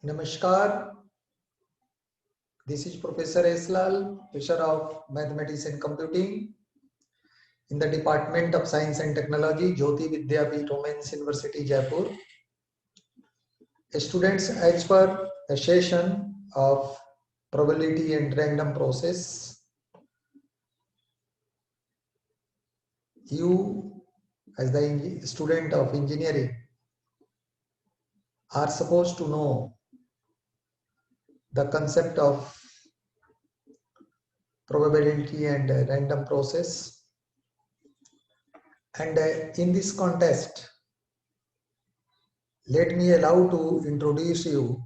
Namaskar, this is Professor S. Lal, Professor of Mathematics and Computing in the Department of Science and Technology, Jyoti Vidyapeeth Women's University, Jaipur. Students, as per the session of probability and random process, you as the student of engineering are supposed to know the concept of probability and random process. And in this context, let me allow to introduce you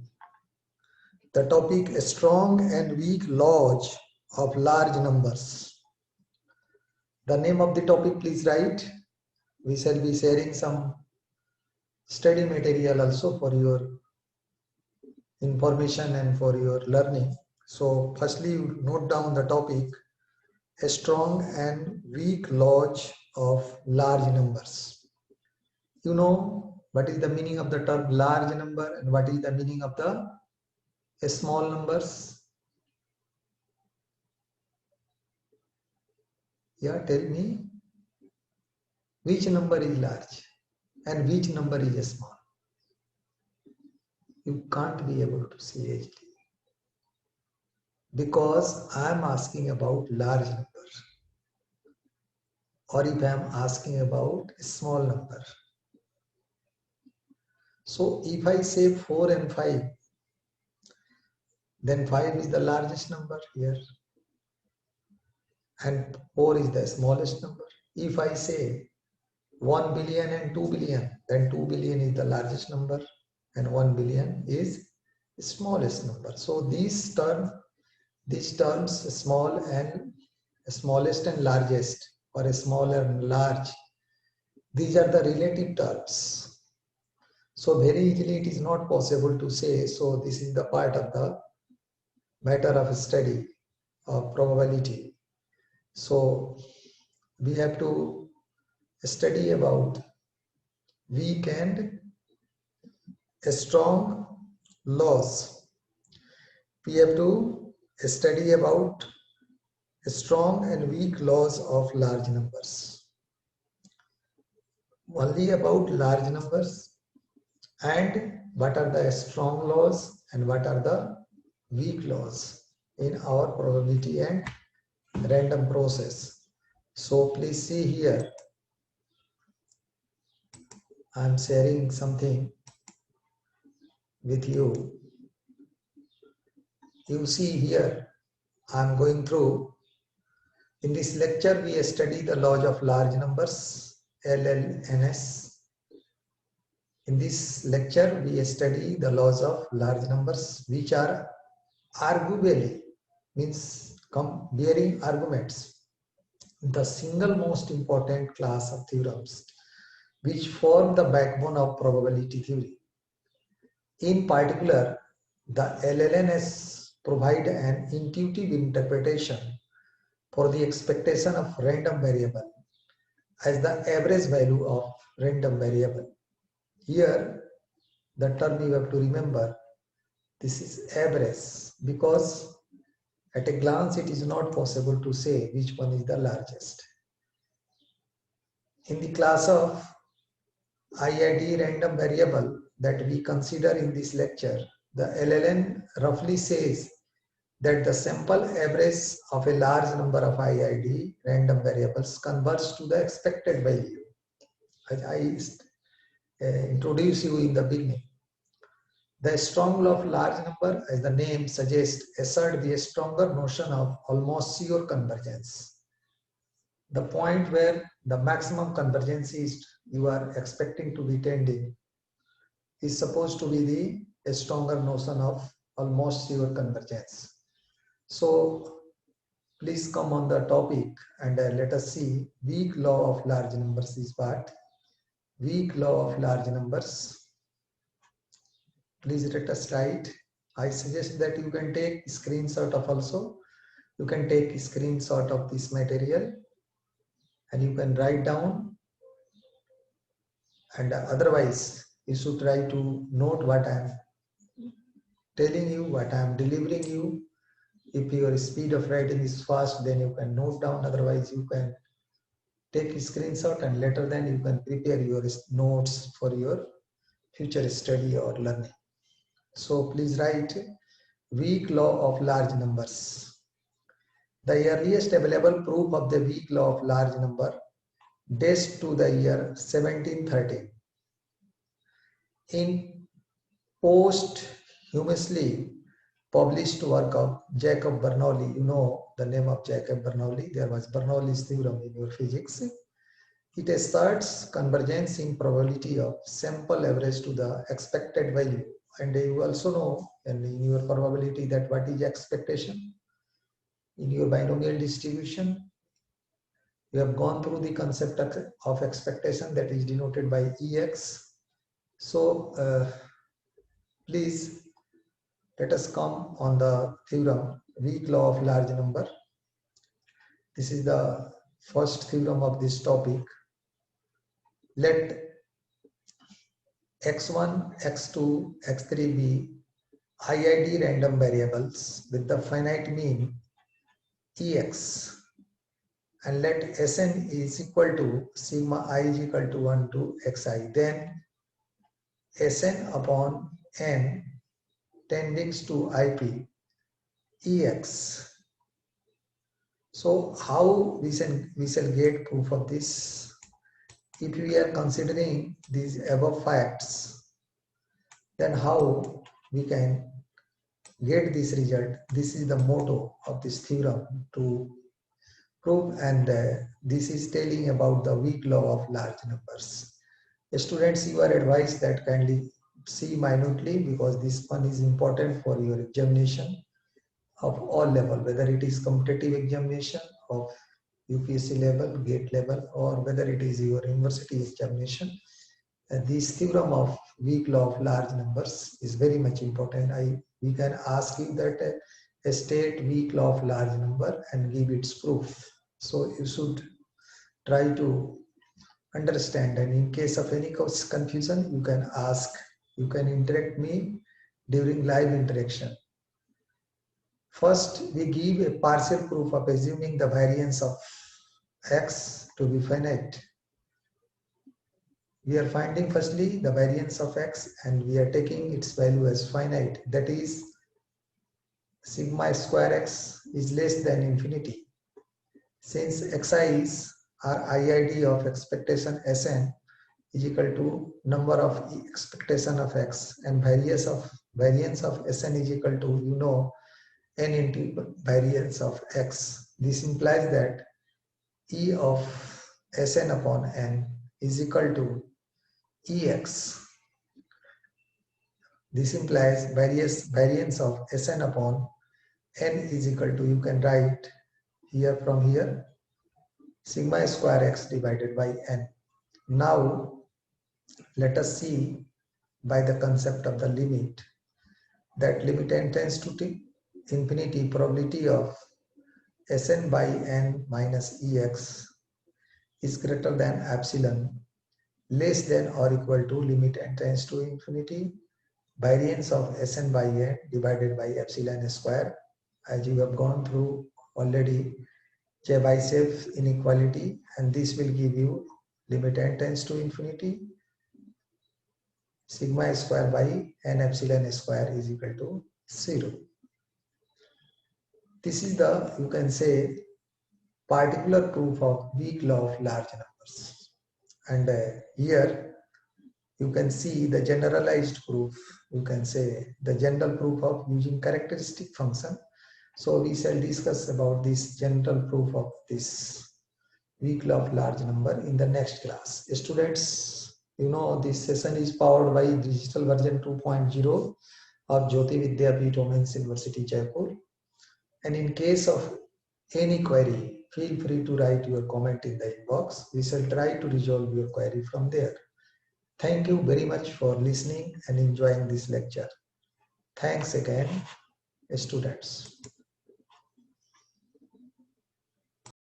the topic strong and weak laws of large numbers. The name of the topic, please write. We shall be sharing some study material also for your information and for your learning. So firstly, you note down the topic strong and weak laws of large numbers. You know what is the meaning of the term large number and what is the meaning of the small numbers? Yeah, tell me which number is large and which number is small. You can't be able to say easily because I am asking about large number, or if I am asking about a small number. So if I say 4 and 5, then 5 is the largest number here and 4 is the smallest number. If I say 1 billion and 2 billion, then 2 billion is the largest number and 1 billion is the smallest number. So these terms small and smallest and largest, or a small and large, these are the relative terms. So very easily it is not possible to say. So this is the part of the matter of study of probability. So we have to study about weak and strong laws. We have to study about strong and weak laws of large numbers. Only about large numbers and what are the strong laws and what are the weak laws in our probability and random process. So please see here, I am sharing something with you. You see here, I am going through. In this lecture, we study the laws of large numbers, LLNS. In this lecture, we study the laws of large numbers, which are arguably, means bearing arguments, the single most important class of theorems which form the backbone of probability theory. In particular, the LLNS provide an intuitive interpretation for the expectation of random variable as the average value of random variable. Here, the term you have to remember, this is average, because at a glance it is not possible to say which one is the largest. In the class of IID random variable that we consider in this lecture, the LLN roughly says that the sample average of a large number of IID random variables converges to the expected value. As I introduced you in the beginning. The strong law of large number, as the name suggests, assert the stronger notion of almost sure convergence. The point where the maximum convergence is you are expecting to be tending is supposed to be the stronger notion of almost sure convergence. So please come on the topic and let us see weak law of large numbers is what? Weak law of large numbers. Please let us write. I suggest that you can take screenshot of also. You can take screenshot of this material and you can write down, and otherwise you should try to note what I am telling you, what I am delivering you. If your speed of writing is fast, then you can note down. Otherwise, you can take a screenshot and later then you can prepare your notes for your future study or learning. So please write weak law of large numbers. The earliest available proof of the weak law of large number dates to the year 1730. In posthumously published work of Jacob Bernoulli, you know the name of Jacob Bernoulli, there was Bernoulli's theorem in your physics. It asserts convergence in probability of sample average to the expected value. And you also know in your probability that what is expectation in your binomial distribution. You have gone through the concept of expectation that is denoted by EX. So please let us come on the theorem, weak law of large number. This is the first theorem of this topic. Let x1, x2, x3 be IID random variables with the finite mean Ex, and let Sn is equal to sigma I is equal to 1 to xi. Then Sn upon n tending to IP Ex. So how we shall get proof of this? If we are considering these above facts, then how we can get this result? This is the motto of this theorem to prove, and this is telling about the weak law of large numbers. Students, you are advised that kindly see minutely, because this one is important for your examination of all level, whether it is competitive examination of UPSC level, GATE level, or whether it is your university examination. This theorem of weak law of large numbers is very much important. We can ask you that state weak law of large number and give its proof. So you should try to understand, and in case of any confusion, you can ask, you can interact me during live interaction. First, we give a partial proof of assuming the variance of x to be finite. We are finding firstly the variance of x and we are taking its value as finite, that is sigma square x is less than infinity. Since xi's are IID of expectation Sn is equal to number of expectation of x, and variance of Sn is equal to, you know, n into variance of x. This implies that E of Sn upon n is equal to Ex. This implies variance of Sn upon n is equal to, you can write here from here, sigma square x divided by n. Now let us see by the concept of the limit, that limit n tends to infinity, probability of Sn by n minus Ex is greater than epsilon, less than or equal to limit n tends to infinity, variance of Sn by n divided by epsilon square, as you have gone through already, Chebyshev inequality, and this will give you limit n tends to infinity, sigma square by n epsilon square is equal to 0. This is the, you can say, particular proof of weak law of large numbers. And here you can see the generalized proof, you can say the general proof of using characteristic function. So we shall discuss about this general proof of this weak law of large number in the next class. Students, you know this session is powered by digital version 2.0 of Jyoti Vidyapeeth Women's University, Jaipur. And in case of any query, feel free to write your comment in the inbox. We shall try to resolve your query from there. Thank you very much for listening and enjoying this lecture. Thanks again, students.